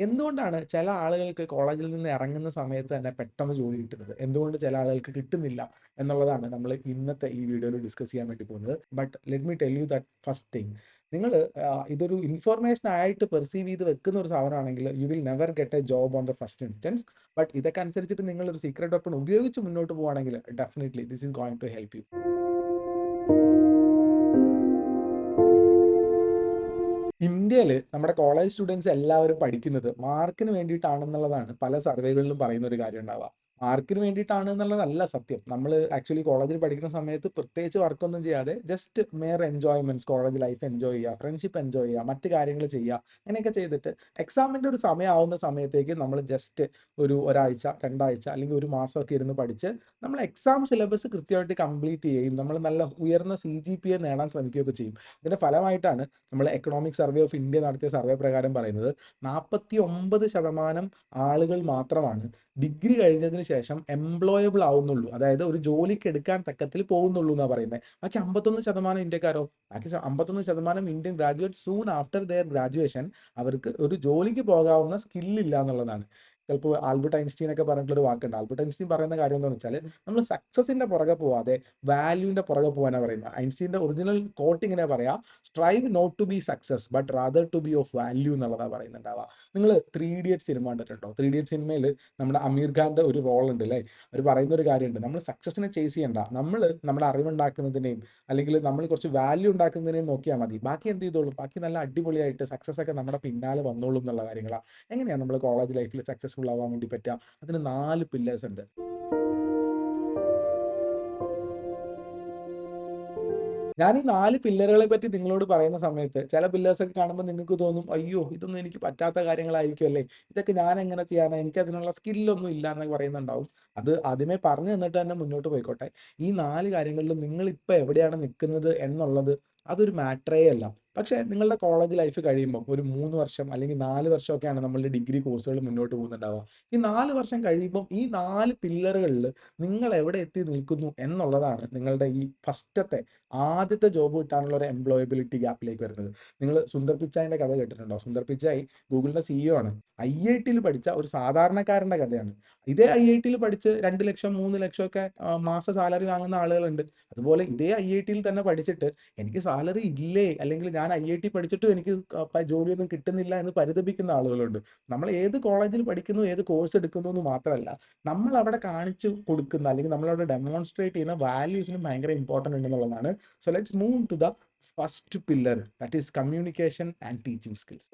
എന്തുകൊണ്ടാണ് ചില ആളുകൾക്ക് കോളേജിൽ നിന്ന് ഇറങ്ങുന്ന സമയത്ത് തന്നെ പെട്ടെന്ന് ജോലി കിട്ടുന്നത്? എന്തുകൊണ്ട് ചില ആളുകൾക്ക് കിട്ടുന്നില്ല? എന്നുള്ളതാണ് നമ്മൾ ഇന്നത്തെ ഈ വീഡിയോയിൽ ഡിസ്കസ് ചെയ്യാൻ വേണ്ടി പോകുന്നത്. But let me tell you that first thing. നിങ്ങൾ ഇതൊരു ഇൻഫർമേഷൻ ആയിട്ട് പെർസീവ് ചെയ്ത് വെക്കുന്ന ഒരു സാധനമാണെങ്കിൽ you will never get a job on the first instance. But ഇതൊക്കെ അനുസരിച്ചിട്ട് നിങ്ങൾ ഒരു സീക്രട്ട് വെപ്പൺ ഉപയോഗിച്ച് മുന്നോട്ട് പോവുകയാണെങ്കിൽ definitely this is going to help you. ഇന്ത്യയിൽ നമ്മുടെ കോളേജ് സ്റ്റുഡൻസ് എല്ലാവരും പഠിക്കുന്നത് മാർക്കിന് വേണ്ടിയിട്ടാണെന്നുള്ളതാണ് പല സർവേകളിലും പറയുന്ന ഒരു കാര്യം ഉണ്ടാവുക. മാർക്കിന് വേണ്ടിയിട്ടാണ് എന്നുള്ളതല്ല സത്യം. നമ്മൾ ആക്ച്വലി കോളേജിൽ പഠിക്കുന്ന സമയത്ത് പ്രത്യേകിച്ച് വർക്കൊന്നും ചെയ്യാതെ just mere enjoyments, college life enjoy ചെയ്യുക, ഫ്രണ്ട്ഷിപ്പ് എൻജോയ് ചെയ്യുക, മറ്റു കാര്യങ്ങൾ ചെയ്യുക, അങ്ങനെയൊക്കെ ചെയ്തിട്ട് എക്സാമിൻ്റെ ഒരു സമയമാവുന്ന സമയത്തേക്ക് നമ്മൾ ജസ്റ്റ് ഒരാഴ്ച, രണ്ടാഴ്ച അല്ലെങ്കിൽ ഒരു മാസമൊക്കെ ഇരുന്ന് പഠിച്ച് നമ്മൾ എക്സാം സിലബസ് കൃത്യമായിട്ട് കംപ്ലീറ്റ് ചെയ്യുകയും നമ്മൾ നല്ല ഉയർന്ന CGPA നേടാൻ ശ്രമിക്കുകയൊക്കെ ചെയ്യും. ഇതിന്റെ ഫലമായിട്ടാണ് നമ്മൾ എക്കണോമിക് സർവേ ഓഫ് ഇന്ത്യ നടത്തിയ സർവേ പ്രകാരം പറയുന്നത് 49% ആളുകൾ മാത്രമാണ് ഡിഗ്രി കഴിഞ്ഞതിന് ശേഷം എംപ്ലോയബിൾ ആവുന്നുള്ളൂ. അതായത് ഒരു ജോലിക്ക് എടുക്കാൻ തക്കത്തിൽ പോകുന്നുള്ളൂ എന്നാണ് പറയുന്നത്. ബാക്കി 51% ഇന്ത്യക്കാരോ, ബാക്കി 51% Indian graduate soon after there graduation അവർക്ക് ഒരു ജോലിക്ക് പോകാവുന്ന സ്കില്ലില്ല എന്നുള്ളതാണ്. ചിലപ്പോൾ ആൽബർട്ട് ഐൻസ്റ്റീൻ ഒക്കെ പറഞ്ഞിട്ടുള്ള ഒരു വാക്കുണ്ട്. ആൽബർട്ട് ഐൻസ്റ്റീൻ പറയുന്ന കാര്യം എന്താണെന്ന് വെച്ചാൽ നമ്മൾ സക്സസിന്റെ പുറകെ പോവാതെ വാല്യൂവിന്റെ പുറകെ പോകാനാണ് പറയുന്നത്. ഐൻസ്റ്റീന്റെ ഒറിജിനൽ കോട്ട് ഇങ്ങനെ പറയാ, strive not to be success but rather to be of value എന്നുള്ളതാണ് പറയുന്നുണ്ടാവുക. നിങ്ങൾ 3 Idiots സിനിമ കണ്ടിട്ടുണ്ടോ? 3 Idiots സിനിമയിൽ നമ്മുടെ അമീർ ഖാന്റെ ഒരു റോൾ ഉണ്ട് അല്ലേ? അവർ പറയുന്ന ഒരു കാര്യമുണ്ട്, നമ്മൾ സക്സസിനെ ചേസ് ചെയ്യണ്ട, നമ്മൾ നമ്മുടെ അറിവുണ്ടാക്കുന്നതിനെയും അല്ലെങ്കിൽ നമ്മൾ കുറച്ച് വാല്യൂ ഉണ്ടാക്കുന്നതിനെയും നോക്കിയാൽ മതി, ബാക്കി എന്ത് ചെയ്തോളും, ബാക്കി നല്ല അടിപൊളിയായിട്ട് സക്സസ് ഒക്കെ നമ്മുടെ പിന്നാലെ വന്നോളും എന്നുള്ള കാര്യങ്ങളാണ്. എങ്ങനെയാണ് നമ്മൾ കോളേജ് ലൈഫിൽ സക്സസ്ഫുൾ ആവാൻ വേണ്ടി പറ്റുക? അതിന് 4 പില്ലേഴ്സ് ഉണ്ട്. ഞാൻ ഈ 4 പില്ലറുകളെ പറ്റി നിങ്ങളോട് പറയുന്ന സമയത്ത് ചില പില്ലേഴ്സ് ഒക്കെ കാണുമ്പോൾ നിങ്ങൾക്ക് തോന്നും, അയ്യോ ഇതൊന്നും എനിക്ക് പറ്റാത്ത കാര്യങ്ങളായിരിക്കും അല്ലേ, ഇതൊക്കെ ഞാൻ എങ്ങനെ ചെയ്യാനാണ്, എനിക്ക് അതിനുള്ള സ്കില്ലൊന്നും ഇല്ല എന്നൊക്കെ പറയുന്നുണ്ടാവും. അത് ആദ്യമേ പറഞ്ഞു തന്നിട്ട് തന്നെ മുന്നോട്ട് പോയിക്കോട്ടെ. ഈ 4 കാര്യങ്ങളിലും നിങ്ങൾ ഇപ്പോൾ എവിടെയാണ് നിൽക്കുന്നത് എന്നുള്ളത് അതൊരു മാറ്ററേ അല്ല. പക്ഷേ നിങ്ങളുടെ കോളേജ് ലൈഫ് കഴിയുമ്പോൾ ഒരു 3 വർഷം അല്ലെങ്കിൽ 4 വർഷമൊക്കെയാണ് നമ്മളുടെ ഡിഗ്രി കോഴ്സുകൾ മുന്നോട്ട് പോകുന്നുണ്ടാവുക. ഈ 4 വർഷം കഴിയുമ്പോൾ ഈ 4 പില്ലറുകളിൽ നിങ്ങൾ എവിടെ എത്തി നിൽക്കുന്നു എന്നുള്ളതാണ് നിങ്ങളുടെ ഈ ഫസ്റ്റത്തെ ആദ്യത്തെ ജോബ് കിട്ടാനുള്ള ഒരു എംപ്ലോയബിലിറ്റി ഗ്യാപ്പിലേക്ക് വരുന്നത്. നിങ്ങൾ സുന്ദർ പിച്ചായിന്റെ കഥ കേട്ടിട്ടുണ്ടോ? സുന്ദർ പിച്ചായി ഗൂഗിളിന്റെ CEO ആണ്. IITയിൽ പഠിച്ച ഒരു സാധാരണക്കാരന്റെ കഥയാണ്. ഇതേ IITയിൽ പഠിച്ച് 2 ലക്ഷം 3 ലക്ഷം ഒക്കെ മാസ സാലറി വാങ്ങുന്ന ആളുകളുണ്ട്. അതുപോലെ ഇതേ IITയിൽ തന്നെ പഠിച്ചിട്ട് എനിക്ക് സാലറി ഇല്ലേ, അല്ലെങ്കിൽ ഞാൻ IIT പഠിച്ചിട്ടും എനിക്ക് ജോലിയൊന്നും കിട്ടുന്നില്ല എന്ന് പരിതപിക്കുന്ന ആളുകളുണ്ട്. നമ്മൾ ഏത് കോളേജിൽ പഠിക്കുന്നു, ഏത് കോഴ്സ് എടുക്കുന്നു എന്ന് മാത്രമല്ല, നമ്മൾ അവിടെ കാണിച്ചു കൊടുക്കുന്ന അല്ലെങ്കിൽ നമ്മളവിടെ ഡെമോൺസ്ട്രേറ്റ് ചെയ്യുന്ന വാല്യൂസിനും ഭയങ്കര important ഉണ്ടെന്നുള്ളതാണ്. So let's move to the first pillar, that is communication and teaching skills.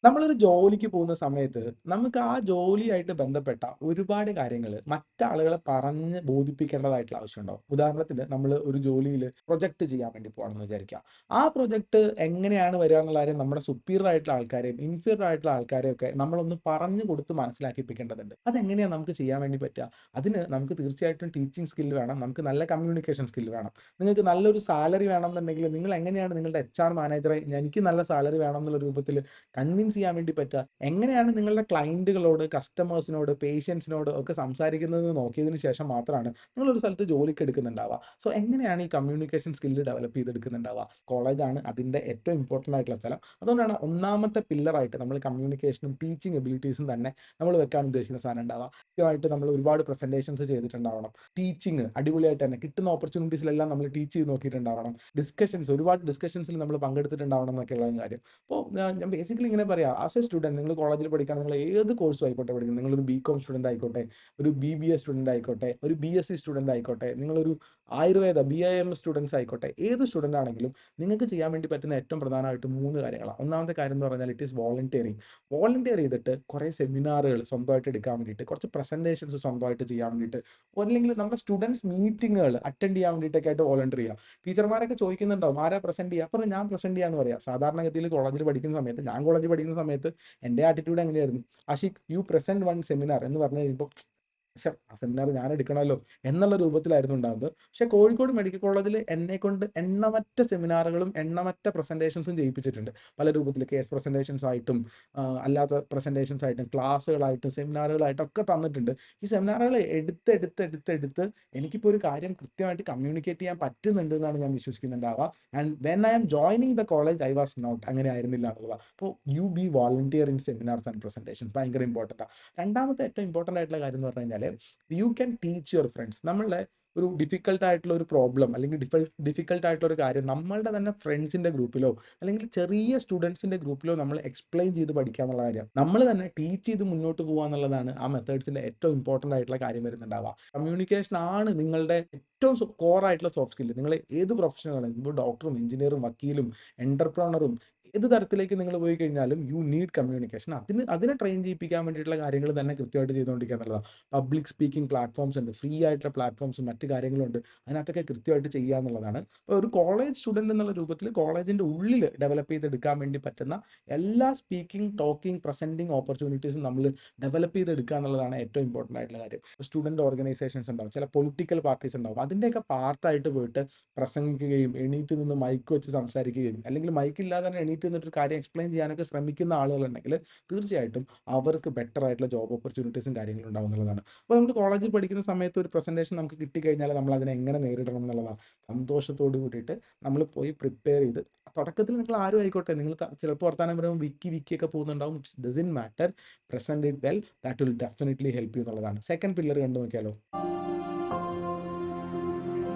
നമ്മളൊരു ജോലിക്ക് പോകുന്ന സമയത്ത് നമുക്ക് ആ ജോലിയായിട്ട് ബന്ധപ്പെട്ട ഒരുപാട് കാര്യങ്ങൾ മറ്റാളുകളെ പറഞ്ഞ് ബോധിപ്പിക്കേണ്ടതായിട്ടുള്ള ആവശ്യമുണ്ടാവും. ഉദാഹരണത്തിന് നമ്മൾ ഒരു ജോലിയിൽ പ്രൊജക്റ്റ് ചെയ്യാൻ വേണ്ടി പോകണമെന്ന് വിചാരിക്കുക. ആ പ്രൊജക്റ്റ് എങ്ങനെയാണ് വരിക എന്നുള്ള കാര്യം നമ്മുടെ സുപ്പീരിയർ ആയിട്ടുള്ള ആൾക്കാരെയും ഇൻഫീരിയർ ആയിട്ടുള്ള ആൾക്കാരെയും ഒക്കെ നമ്മളൊന്ന് പറഞ്ഞു കൊടുത്ത് മനസ്സിലാക്കിപ്പിക്കേണ്ടതുണ്ട്. അതെങ്ങനെയാണ് നമുക്ക് ചെയ്യാൻ വേണ്ടി പറ്റുക? അതിന് നമുക്ക് തീർച്ചയായിട്ടും ടീച്ചിങ് സ്കില്ല് വേണം, നമുക്ക് നല്ല കമ്മ്യൂണിക്കേഷൻ സ്കില്ല് വേണം. നിങ്ങൾക്ക് നല്ലൊരു സാലറി വേണമെന്നുണ്ടെങ്കിൽ നിങ്ങൾ എങ്ങനെയാണ് നിങ്ങളുടെ HR മാനേജറെ എനിക്ക് നല്ല സാലറി വേണം എന്നുള്ള രൂപത്തിൽ കൺവിൻസ് ചെയ്യാൻ വേണ്ടി പറ്റുക? എങ്ങനെയാണ് നിങ്ങളുടെ ക്ലയന്റുകളോട്, കസ്റ്റമേഴ്സിനോട്, പേഷ്യൻസിനോട് ഒക്കെ സംസാരിക്കുന്നത് നോക്കിയതിന് ശേഷം മാത്രമാണ് നിങ്ങളൊരു സ്ഥലത്ത് ജോലിക്ക് എടുക്കുന്നുണ്ടാവുക. സോ എങ്ങനെയാണ് ഈ കമ്മ്യൂണിക്കേഷൻ സ്കില്ല് ഡെവലപ്പ് ചെയ്തെടുക്കുന്നുണ്ടാവുക? കോളേജാണ് അതിൻ്റെ ഏറ്റവും ഇമ്പോർട്ടൻ്റ് ആയിട്ടുള്ള സ്ഥലം. അതുകൊണ്ടാണ് ഒന്നാമത്തെ പില്ലറായിട്ട് നമ്മൾ കമ്മ്യൂണിക്കേഷനും ടീച്ചിങ് എബിലിറ്റീസും തന്നെ നമ്മൾ വെക്കാൻ ഉദ്ദേശിക്കുന്ന സാധനം ഉണ്ടാവുക. കൃത്യമായിട്ട് നമ്മൾ ഒരുപാട് പ്രസന്റേഷൻസ് ചെയ്തിട്ടുണ്ടാവണം. ടീച്ചിങ് അടിപൊളിയായിട്ട് തന്നെ കിട്ടുന്ന ഓപ്പർച്യൂണിറ്റീസിലെല്ലാം നമ്മൾ ടീച്ച് ചെയ്ത് നോക്കിയിട്ടുണ്ടാവണം. ഒരുപാട് ഡിസ്കഷൻസിൽ നമ്മൾ പങ്കെടുത്തിട്ടുണ്ടാവണം എന്നൊക്കെയുള്ള കാര്യം. അപ്പോൾ ഞാൻ ബേസിക്കലി ഇങ്ങനെ പറയാം, ആസ് എ സ്റ്റുഡൻറ് നിങ്ങൾ കോളേജിൽ പഠിക്കുകയാണ്, നിങ്ങൾ ഏത് കോഴ്സും ആയിക്കോട്ടെ പഠിക്കുന്നത്, നിങ്ങളൊരു BCom സ്റ്റുഡൻ്റ് ആയിക്കോട്ടെ, ഒരു BBA സ്റ്റുഡൻ്റ് ആയിക്കോട്ടെ, ഒരു BSc സ്റ്റുഡൻ്റ് ആയിക്കോട്ടെ, നിങ്ങളൊരു ആയുർവേദ BIM സ്റ്റുഡൻസ് ആയിക്കോട്ടെ, ഏത് സ്റ്റുഡൻ്റ് ആണെങ്കിലും നിങ്ങൾക്ക് ചെയ്യാൻ വേണ്ടി പറ്റുന്ന ഏറ്റവും പ്രധാനമായിട്ട് 3 കാര്യങ്ങളാണ്. ഒന്നാമത്തെ കാര്യം എന്ന് പറഞ്ഞാൽ ഇറ്റ് ഈസ് വോളണ്ടിയറിങ്. വോളണ്ടിയർ ചെയ്തിട്ട് കുറേ സെമിനാറുകൾ സ്വന്തമായിട്ട് എടുക്കാൻ വേണ്ടിയിട്ട്, കുറച്ച് പ്രസൻറ്റേഷൻസ് സ്വന്തമായിട്ട് ചെയ്യാൻ വേണ്ടിയിട്ട്, അല്ലെങ്കിൽ നമ്മുടെ സ്റ്റുഡൻസ് മീറ്റിങ്ങുകൾ അറ്റൻഡ് ചെയ്യാൻ വേണ്ടിയിട്ടൊക്കെ ആയിട്ട് വോളണ്ടിയർ ചെയ്യുക. ടീച്ചർമാരൊക്കെ ചോദിക്കുന്നുണ്ടാവും ആരാ പ്രസന്റ് ചെയ്യുക, അപ്പോൾ ഞാൻ പ്രസന്റ് ചെയ്യാന്ന് പറയാം. സാധാരണഗതിയിൽ കോളേജിൽ പഠിക്കുന്ന സമയത്ത്, ഞാൻ കോളേജിൽ പഠിക്കുന്ന സമയത്ത് എൻ്റെ ആറ്റിറ്റ്യൂഡ് എങ്ങനെയായിരുന്നു, Ashiq you present one seminar എന്ന് പറഞ്ഞു കഴിയുമ്പോൾ പക്ഷെ ആ സെമിനാർ ഞാൻ എടുക്കണമല്ലോ എന്നുള്ള രൂപത്തിലായിരുന്നു ഉണ്ടാകുന്നത്. പക്ഷെ കോഴിക്കോട് മെഡിക്കൽ കോളേജിൽ എന്നെക്കൊണ്ട് എണ്ണമറ്റ സെമിനാറുകളും എണ്ണമറ്റ പ്രസന്റേഷൻസും ചെയ്യിപ്പിച്ചിട്ടുണ്ട്. പല രൂപത്തിൽ കേസ് പ്രസന്റേഷൻസ് ആയിട്ടും അല്ലാത്ത പ്രസന്റേഷൻസ് ആയിട്ടും ക്ലാസ്സുകളായിട്ടും സെമിനാറുകളായിട്ടും ഒക്കെ തന്നിട്ടുണ്ട്. ഈ സെമിനാറുകൾ എടുത്ത് എനിക്കിപ്പോൾ ഒരു കാര്യം കൃത്യമായിട്ട് കമ്മ്യൂണിക്കേറ്റ് ചെയ്യാൻ പറ്റുന്നുണ്ട് എന്നാണ് ഞാൻ വിശ്വസിക്കുന്നുണ്ടാവുക. And when I am joining the college I was not, അങ്ങനെ ആയിരുന്നില്ല എന്നുള്ളതാണ്. അപ്പോൾ you be volunteer in seminars and presentation ഭയങ്കര ഇമ്പോർട്ടൻ്റ് ആണ്. രണ്ടാമത്തെ ഏറ്റവും ഇമ്പോർട്ടൻ്റ് ആയിട്ടുള്ള കാര്യം എന്ന് പറഞ്ഞു കഴിഞ്ഞാൽ you can teach your friends. നമ്മളുടെ ഒരു ഡിഫിക്കൽട്ട് ആയിട്ടുള്ള ഒരു പ്രോബ്ലം അല്ലെങ്കിൽ ഡിഫിക്കൽട്ട് ആയിട്ടുള്ള ഒരു കാര്യം നമ്മളുടെ തന്നെ ഫ്രണ്ട്സിന്റെ ഗ്രൂപ്പിലോ അല്ലെങ്കിൽ ചെറിയ സ്റ്റുഡൻസിന്റെ ഗ്രൂപ്പിലോ നമ്മൾ എക്സ്പ്ലെയിൻ ചെയ്ത് പഠിക്കുക എന്നുള്ള കാര്യം നമ്മൾ തന്നെ ടീച്ച് ചെയ്ത് മുന്നോട്ട് പോകുക എന്നുള്ളതാണ് ആ മെത്തേഡ്സിന്റെ ഏറ്റവും ഇമ്പോർട്ടൻ്റ് ആയിട്ടുള്ള കാര്യം വരുന്നുണ്ടാവുക. കമ്മ്യൂണിക്കേഷൻ ആണ് നിങ്ങളുടെ ഏറ്റവും കോർ ആയിട്ടുള്ള സോഫ്റ്റ് സ്കില്ല്. നിങ്ങൾ ഏത് പ്രൊഫഷനാണ്, ഇപ്പോൾ ഡോക്ടറും എഞ്ചിനീയറും വക്കീലും എന്റർപ്രണറും ഏത് തരത്തിലേക്ക് നിങ്ങൾ പോയി കഴിഞ്ഞാലും യു നീഡ് കമ്മ്യൂണിക്കേഷൻ. അതിനെ ട്രെയിൻ ചെയ്യിപ്പിക്കാൻ വേണ്ടിയിട്ടുള്ള കാര്യങ്ങൾ തന്നെ കൃത്യമായിട്ട് ചെയ്തുകൊണ്ടിരിക്കുക എന്നുള്ളതാണ്. പബ്ലിക് സ്പീക്കിംഗ് പ്ലാറ്റ്ഫോംസ് ഉണ്ട്, ഫ്രീ ആയിട്ടുള്ള പ്ലാറ്റ്ഫോംസും മറ്റു കാര്യങ്ങളുണ്ട്. അതിനകത്തൊക്കെ കൃത്യമായിട്ട് ചെയ്യുക എന്നുള്ളതാണ്. അപ്പോൾ ഒരു കോളേജ് സ്റ്റുഡൻറ് എന്നുള്ള രൂപത്തിൽ കോളേജിൻ്റെ ഉള്ളിൽ ഡെവലപ്പ് ചെയ്തെടുക്കാൻ വേണ്ടി പറ്റുന്ന എല്ലാ സ്പീക്കിംഗ്, ടോക്കിംഗ്, പ്രസൻറ്റിംഗ് ഓപ്പർച്യൂണിറ്റീസും നമ്മൾ ഡെവലപ്പ് ചെയ്തെടുക്കുക എന്നുള്ളതാണ് ഏറ്റവും ഇമ്പോർട്ടൻ്റ് ആയിട്ടുള്ള കാര്യം. സ്റ്റുഡൻറ് ഓർഗനൈസേഷൻസ് ഉണ്ടാവും, ചില പൊളിറ്റിക്കൽ പാർട്ടീസ് ഉണ്ടാവും. അതിൻ്റെയൊക്കെ പാർട്ടായിട്ട് പോയിട്ട് പ്രസംഗിക്കുകയും എണീറ്റ് നിന്ന് മൈക്ക് വെച്ച് സംസാരിക്കുകയും അല്ലെങ്കിൽ മൈക്ക് ഇല്ലാതെ തന്നെ എണീറ്റ് നിന്നിട്ട് ഒരു കാര്യം എക്സ്പ്ലെയിൻ ചെയ്യാനൊക്കെ ശ്രമിക്കുന്ന ആളുകളുണ്ടെങ്കിൽ തീർച്ചയായിട്ടും അവർക്ക് ബെറ്റർ ആയിട്ടുള്ള ജോബ് ഓപ്പർച്യൂണിറ്റീസും കാര്യങ്ങളും ഉണ്ടാവും എന്നുള്ളതാണ്. അപ്പോൾ നമുക്ക് കോളേജിൽ പഠിക്കുന്ന സമയത്ത് ഒരു പ്രസന്റേഷൻ നമുക്ക് കിട്ടിക്കഴിഞ്ഞാൽ നമ്മൾ അതിനെ എങ്ങനെ നേരിടണം എന്നുള്ളതാണ്. സന്തോഷത്തോട് കൂടിയിട്ട് നമ്മൾ പോയി പ്രിപ്പയർ ചെയ്ത്, തുടക്കത്തിൽ നിങ്ങൾ ആരും ആയിക്കോട്ടെ, നിങ്ങൾ ചിലപ്പോൾ വർത്താനം പറയുമ്പോൾ വിക്കി ഒക്കെ പോകുന്നുണ്ടാവും. It's doesn't matter, present it well, that will definitely help you എന്നുള്ളതാണ്. സെക്കൻഡ് പില്ലർ കണ്ടു നോക്കിയാലോ.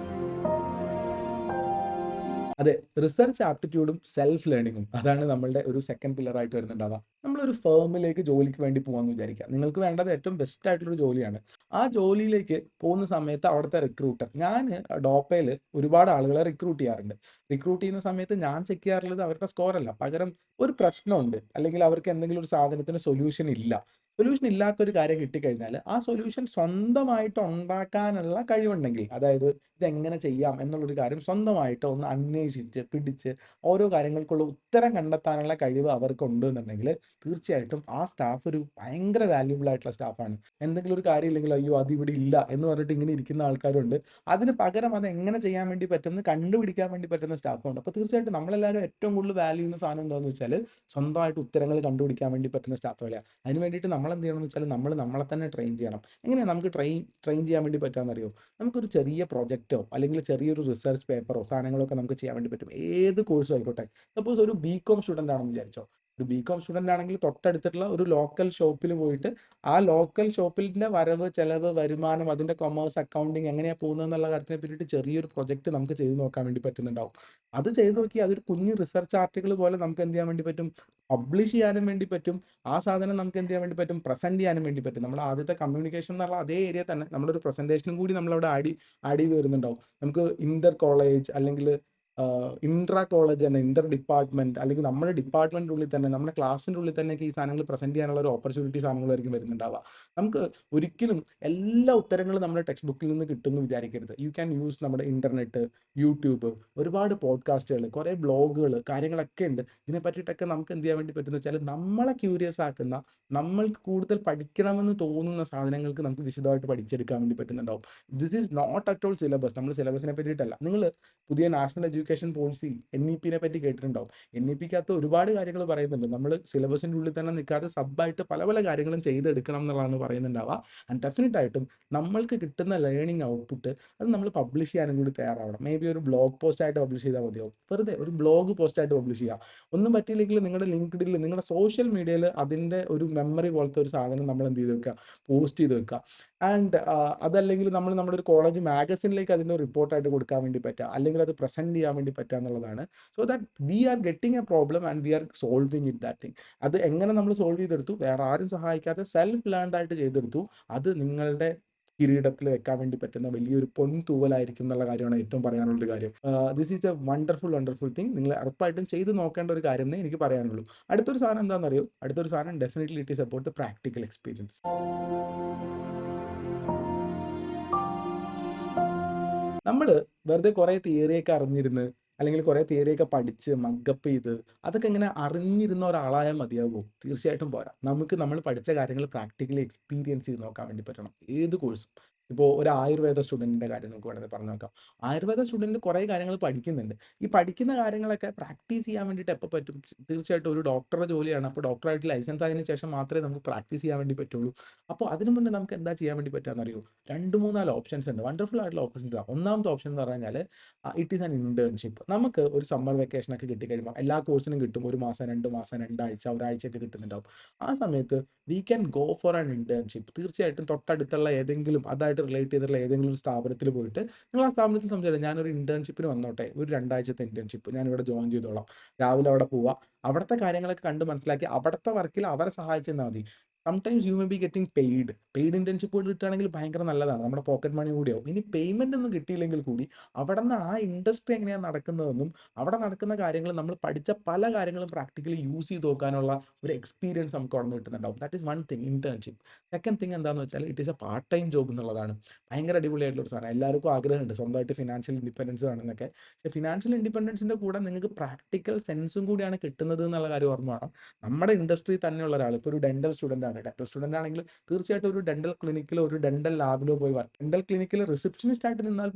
അതെ, റിസർച്ച് ആപ്റ്റിറ്റ്യൂഡും സെൽഫ് ലേണിങ്ങും അതാണ് നമ്മളുടെ ഒരു സെക്കൻഡ് പില്ലർ ആയിട്ട് വരുന്നുണ്ടാവുക. നമ്മളൊരു ഫേമിലേക്ക് ജോലിക്ക് വേണ്ടി പോകാമെന്ന് വിചാരിക്കുക. നിങ്ങൾക്ക് വേണ്ടത് ഏറ്റവും ബെസ്റ്റ് ആയിട്ടുള്ള ഒരു ജോലിയാണ്. ആ ജോലിയിലേക്ക് പോകുന്ന സമയത്ത് അവിടുത്തെ റിക്രൂട്ടർ, ഞാൻ ഡോപ്പയിൽ ഒരുപാട് ആളുകളെ റിക്രൂട്ട് ചെയ്യാറുണ്ട്. റിക്രൂട്ട് ചെയ്യുന്ന സമയത്ത് ഞാൻ ചെക്ക് ചെയ്യാറുള്ളത് അവരുടെ സ്കോർ അല്ല, പകരം ഒരു പ്രശ്നമുണ്ട് അല്ലെങ്കിൽ അവർക്ക് എന്തെങ്കിലും ഒരു സാധനത്തിന് സൊല്യൂഷൻ ഇല്ല. സൊല്യൂഷൻ ഇല്ലാത്തൊരു കാര്യം കിട്ടിക്കഴിഞ്ഞാൽ ആ സൊല്യൂഷൻ സ്വന്തമായിട്ട് ഉണ്ടാക്കാനുള്ള കഴിവുണ്ടെങ്കിൽ, അതായത് ഇതെങ്ങനെ ചെയ്യാം എന്നുള്ളൊരു കാര്യം സ്വന്തമായിട്ട് ഒന്ന് അന്വേഷിച്ച് പിടിച്ച് ഓരോ കാര്യങ്ങൾക്കുള്ള ഉത്തരം കണ്ടെത്താനുള്ള കഴിവ് അവർക്കുണ്ട് എന്നുണ്ടെങ്കിൽ തീർച്ചയായിട്ടും ആ സ്റ്റാഫ് ഒരു ഭയങ്കര വാല്യൂബിൾ ആയിട്ടുള്ള സ്റ്റാഫാണ്. എന്തെങ്കിലും ഒരു കാര്യം ഇല്ലെങ്കിൽ അയ്യോ അത് ഇവിടെ ഇല്ല എന്ന് പറഞ്ഞിട്ട് ഇങ്ങനെ ഇരിക്കുന്ന ആൾക്കാരുണ്ട്. അതിന് പകരം അത് എങ്ങനെ ചെയ്യാൻ വേണ്ടി പറ്റുമെന്ന് കണ്ടുപിടിക്കാൻ വേണ്ടി പറ്റുന്ന സ്റ്റാഫുണ്ട്. അപ്പോൾ തീർച്ചയായിട്ടും നമ്മളെല്ലാവരും ഏറ്റവും കൂടുതൽ വാല്യൂ ചെയ്യുന്ന സാധനം എന്താണെന്ന് വെച്ചാൽ സ്വന്തമായിട്ട് ഉത്തരങ്ങൾ കണ്ടുപിടിക്കാൻ വേണ്ടി പറ്റുന്ന സ്റ്റാഫുകളെയാണ്. അതിന് വേണ്ടിയിട്ട് നമ്മൾ എന്ത് ചെയ്യണം എന്ന് വെച്ചാൽ നമ്മൾ നമ്മളെ തന്നെ ട്രെയിൻ ചെയ്യണം. എങ്ങനെയാണ് നമുക്ക് ട്രെയിൻ ചെയ്യാൻ വേണ്ടി പറ്റുകയെന്നറിയോ? നമുക്കൊരു ചെറിയ പ്രൊജക്റ്റോ അല്ലെങ്കിൽ ചെറിയൊരു റിസർച്ച് പേപ്പറോ സാധനങ്ങളൊക്കെ നമുക്ക് ചെയ്യാൻ വേണ്ടി പറ്റും. ഏത് കോഴ്സും ആയിക്കോട്ടെ. സപ്പോസ് ഒരു ബികോം സ്റ്റുഡൻ്റ് ആണെന്ന് വിചാരിച്ചോ. ഒരു ബികോം സ്റ്റുഡൻ്റ് ആണെങ്കിൽ തൊട്ടടുത്തുള്ള ഒരു ലോക്കൽ ഷോപ്പിൽ പോയിട്ട് ആ ലോക്കൽ ഷോപ്പിൻ്റെ വരവ്, ചെലവ്, വരുമാനം, അതിൻ്റെ കൊമേഴ്സ്, അക്കൗണ്ടിങ് എങ്ങനെയാണ് പോകുന്നത് എന്നുള്ള കാര്യത്തിനെ പറ്റിയിട്ട് ചെറിയൊരു പ്രൊജക്റ്റ് നമുക്ക് ചെയ്ത് നോക്കാൻ വേണ്ടി പറ്റുന്നുണ്ടാവും. അത് ചെയ്ത് നോക്കി അതൊരു കുഞ്ഞ് റിസർച്ച് ആർട്ടിക്കിൾ പോലെ നമുക്ക് എന്ത് ചെയ്യാൻ വേണ്ടി പറ്റും? പബ്ലിഷ് ചെയ്യാനും വേണ്ടി പറ്റും. ആ സാധനം നമുക്ക് എന്ത് ചെയ്യാൻ വേണ്ടി പറ്റും? പ്രസന്റ് ചെയ്യാനും വേണ്ടി പറ്റും. നമ്മൾ ആദ്യത്തെ കമ്മ്യൂണിക്കേഷൻ എന്നുള്ള അതേ ഏരിയ തന്നെ നമ്മളൊരു പ്രസന്റേഷനും കൂടി നമ്മളവിടെ ആഡ് ചെയ്ത് വരുന്നുണ്ടാവും. നമുക്ക് ഇന്റർ കോളേജ് അല്ലെങ്കിൽ ഇൻട്രാ കോളേജ് തന്നെ, ഇന്റർ ഡിപ്പാർട്ട്മെന്റ് അല്ലെങ്കിൽ നമ്മുടെ ഡിപ്പാർട്ട്മെന്റിന്റെ ഉള്ളിൽ തന്നെ നമ്മുടെ ക്ലാസ്സിന്റെ ഉള്ളിൽ തന്നെയൊക്കെ ഈ സാധനങ്ങൾ പ്രസന്റ് ചെയ്യാനുള്ള ഒരു ഓപ്പർച്യൂണിറ്റി സാധനങ്ങളായിരിക്കും വരുന്നുണ്ടാവുക. നമുക്ക് ഒരിക്കലും എല്ലാ ഉത്തരങ്ങളും നമ്മുടെ ടെക്സ്റ്റ് ബുക്കിൽ നിന്ന് കിട്ടുമെന്ന് വിചാരിക്കരുത്. യു ക്യാൻ യൂസ് നമ്മുടെ ഇന്റർനെറ്റ്, യൂട്യൂബ്, ഒരുപാട് പോഡ്കാസ്റ്റുകൾ, കുറേ ബ്ലോഗുകൾ, കാര്യങ്ങളൊക്കെ ഉണ്ട്. ഇതിനെ പറ്റിയിട്ടൊക്കെ നമുക്ക് എന്ത് ചെയ്യാൻ വേണ്ടി പറ്റുമെന്ന് വെച്ചാൽ നമ്മളെ ക്യൂരിയസ് ആക്കുന്ന, നമ്മൾക്ക് കൂടുതൽ പഠിക്കണമെന്ന് തോന്നുന്ന സാധനങ്ങൾക്ക് നമുക്ക് വിശദമായിട്ട് പഠിച്ചെടുക്കാൻ വേണ്ടി പറ്റുന്നുണ്ടാവും. This is not at all syllabus. നമ്മൾ സിലബസിനെ പറ്റിയിട്ടല്ല. നിങ്ങൾ പുതിയ നാഷണൽ എഡ്യൂക്കേഷൻ പോളിസി NEP പറ്റി കേട്ടിട്ടുണ്ടാവും. NEPക്കകത്ത് ഒരുപാട് കാര്യങ്ങൾ പറയുന്നുണ്ട്. നമ്മൾ സിലബസിൻ്റെ ഉള്ളിൽ തന്നെ നിൽക്കാതെ സബ്ബായിട്ട് പല പല കാര്യങ്ങളും ചെയ്തെടുക്കണം എന്നുള്ളതാണ് പറയുന്നുണ്ടാവുക. ആൻഡ് ഡെഫിനറ്റ് ആയിട്ടും നമ്മൾക്ക് കിട്ടുന്ന ലേണിംഗ് ഔട്ട്പുട്ട് അത് നമ്മൾ പബ്ലിഷ് ചെയ്യാനും കൂടി തയ്യാറാവണം. മേ ബി ഒരു ബ്ലോഗ് പോസ്റ്റ് ആയിട്ട് പബ്ലിഷ് ചെയ്താൽ മതിയാവും. വെറുതെ ഒരു ബ്ലോഗ് പോസ്റ്റ് ആയിട്ട് പബ്ലിഷ് ചെയ്യുക. ഒന്നും പറ്റിയില്ലെങ്കിൽ നിങ്ങളുടെ ലിങ്ക്ഡിനിൽ, നിങ്ങളുടെ സോഷ്യൽ മീഡിയയിൽ അതിൻ്റെ ഒരു മെമ്മറി പോലത്തെ ഒരു സാധനം നമ്മൾ എന്ത് ചെയ്ത് വെക്കുക? പോസ്റ്റ് ചെയ്ത് വെക്കുക. ആൻഡ് അതല്ലെങ്കിൽ നമ്മുടെ ഒരു കോളേജ് മാഗസിനിലേക്ക് അതിൻ്റെ റിപ്പോർട്ടായിട്ട് കൊടുക്കാൻ വേണ്ടി പറ്റുക, അല്ലെങ്കിൽ അത് പ്രസന്റ് ചെയ്യാൻ വേണ്ടി പറ്റുക എന്നുള്ളതാണ്. So that we are getting a problem and we are solving it that thing. അത് എങ്ങനെ നമ്മൾ സോൾവ് ചെയ്തെടുത്തു? വേറെ ആരും സഹായിക്കാതെ സെൽഫ് ലേൺഡ് ആയിട്ട് ചെയ്തെടുത്തു. അത് നിങ്ങളുടെ കിരീടത്തിൽ വെക്കാൻ വേണ്ടി പറ്റുന്ന വലിയൊരു പൊൻതൂവലായിരിക്കും എന്നുള്ള കാര്യമാണ് ഏറ്റവും പറയാനുള്ളൊരു കാര്യം. This is A wonderful thing. നിങ്ങൾ ഉറപ്പായിട്ടും ചെയ്ത് നോക്കേണ്ട ഒരു കാര്യം എന്നേ എനിക്ക് പറയാനുള്ളൂ. അടുത്തൊരു സാധനം എന്താണെന്നറിയോ? അടുത്തൊരു സാധനം definitely it is about the practical experience. നമ്മൾ വെറുതെ കുറേ തിയറിയൊക്കെ അറിഞ്ഞിരുന്ന് അല്ലെങ്കിൽ കുറേ തിയറിയൊക്കെ പഠിച്ച് മഗപ്പ് ചെയ്ത് അതൊക്കെ ഇങ്ങനെ അറിഞ്ഞിരുന്ന ഒരാളായാൽ മതിയാകുമോ? തീർച്ചയായിട്ടും പോരാ. നമുക്ക് നമ്മൾ പഠിച്ച കാര്യങ്ങൾ പ്രാക്ടിക്കലി എക്സ്പീരിയൻസ് ചെയ്ത് നോക്കാൻ വേണ്ടി പറ്റണം. ഏത് കോഴ്സും. ഇപ്പോൾ ഒരു ആയുർവേദ സ്റ്റുഡന്റിന്റെ കാര്യം നമുക്ക് വേണമെങ്കിൽ പറഞ്ഞു നോക്കാം. ആയുർവേദ സ്റ്റുഡന്റ് കുറേ കാര്യങ്ങൾ പഠിക്കുന്നുണ്ട്. ഈ പഠിക്കുന്ന കാര്യങ്ങളൊക്കെ പ്രാക്ടീസ് ചെയ്യാൻ വേണ്ടിയിട്ട് എപ്പോൾ പറ്റും? തീർച്ചയായിട്ടും ഒരു ഡോക്ടറുടെ ജോലിയാണ്. അപ്പോൾ ഡോക്ടറായിട്ട് ലൈസൻസ് ആയതിനു ശേഷം മാത്രമേ നമുക്ക് പ്രാക്ടീസ് ചെയ്യാൻ വേണ്ടി പറ്റുള്ളൂ. അപ്പോൾ അതിനു മുന്നേ നമുക്ക് എന്താ ചെയ്യാൻ വേണ്ടി പറ്റുകയെന്നറിയോ? 2, 3, 4 ഓപ്ഷൻസ് ഉണ്ട്. വണ്ടർഫുൾ ആയിട്ടുള്ള ഓപ്ഷൻസാ. ഒന്നാമത്തെ ഓപ്ഷൻ എന്ന് പറഞ്ഞു കഴിഞ്ഞാൽ ഇറ്റ് ഈസ് ആൻ ഇന്റേൺഷിപ്പ്. നമുക്ക് ഒരു സമ്മർ വെക്കേഷൻ ഒക്കെ കിട്ടിക്കഴിയുമ്പോൾ എല്ലാ കോഴ്സിനും കിട്ടും. 1 മാസം, 2 മാസം, 2 ആഴ്ച, ഒരാഴ്ചയൊക്കെ കിട്ടുന്നുണ്ടാവും. ആ സമയത്ത് we can go for an internship. തീർച്ചയായിട്ടും തൊട്ടടുത്തുള്ള ഏതെങ്കിലും അതായിട്ട് റിലേറ്റ് ചെയ്തിട്ടുള്ള ഏതെങ്കിലും ഒരു സ്ഥാപനത്തിൽ പോയിട്ട് നിങ്ങൾ ആ സ്ഥാപനത്തിൽ സംസാരിക്കുക. ഞാനൊരു ഇന്റേൺഷിപ്പിന് വന്നോട്ടെ. ഒരു 2 ആഴ്ചത്തെ ഇന്റേൺഷിപ്പ്. ഞാനിവിടെ ജോയിൻ ചെയ്തോളാം. രാവിലെ അവിടെ പോവാ. അവിടുത്തെ കാര്യങ്ങളൊക്കെ കണ്ട് മനസ്സിലാക്കി അവിടുത്തെ വർക്കിൽ അവരെ സഹായിച്ചു തന്നാൽ മതി. Sometimes you may be getting paid. Paid internship കൂടി കിട്ടുകയാണെങ്കിൽ ഭയങ്കര നല്ലതാണ്. നമ്മുടെ പോക്കറ്റ് മണി കൂടിയാവും. ഇനി പേയ്മെന്റ് ഒന്നും കിട്ടിയില്ലെങ്കിൽ കൂടി അവിടുന്ന് ആ ഇൻഡസ്ട്രി എങ്ങനെയാണ് നടക്കുന്നതെന്നും അവിടെ നടക്കുന്ന കാര്യങ്ങൾ നമ്മൾ പഠിച്ച പല കാര്യങ്ങളും പ്രാക്ടിക്കലി യൂസ് ചെയ്ത് നോക്കാനുള്ള ഒരു എക്സ്പീരിയൻസ് നമുക്ക് അവിടെ നിന്ന് കിട്ടുന്നുണ്ടാവും. That is one thing internship. Second thing എന്താണെന്ന് വെച്ചാൽ it is a part time job എന്നുള്ളതാണ്. ഭയങ്കര അടിപൊളിയായിട്ടുള്ള ഒരു സാധനം. എല്ലാവർക്കും ആഗ്രഹമുണ്ട് സ്വന്തമായിട്ട് ഫിനാൻഷ്യൽ ഇൻഡിപെൻഡൻസ് വേണമെന്നൊക്കെ. പക്ഷേ ഫിനാൻഷ്യൽ ഇൻഡിപെൻഡൻസിന്റെ കൂടെ നിങ്ങൾക്ക് പ്രാക്ടിക്കൽ സെൻസും കൂടിയാണ് കിട്ടുന്നത് എന്നുള്ള കാര്യം ഓർമ്മ വേണം. നമ്മുടെ ഇൻഡസ്ട്രി തന്നെയുള്ള ഒരാൾ ഇപ്പോൾ ഒരു ഡെന്റൽ സ്റ്റുഡന്റ് ആണ്. ഡെന്റൽ സ്റ്റുഡന്റ് ആണെങ്കിൽ തീർച്ചയായിട്ടും ഒരു ഡെന്റൽ ക്ലിനിക്കിലോ ഒരു ഡെന്റൽ ലാബിലോ പോയി ഡെന്റൽ ക്ലിനിക്കിൽ റിസപ്ഷനിസ്റ്റ് ആയിട്ട് നിന്നാൽ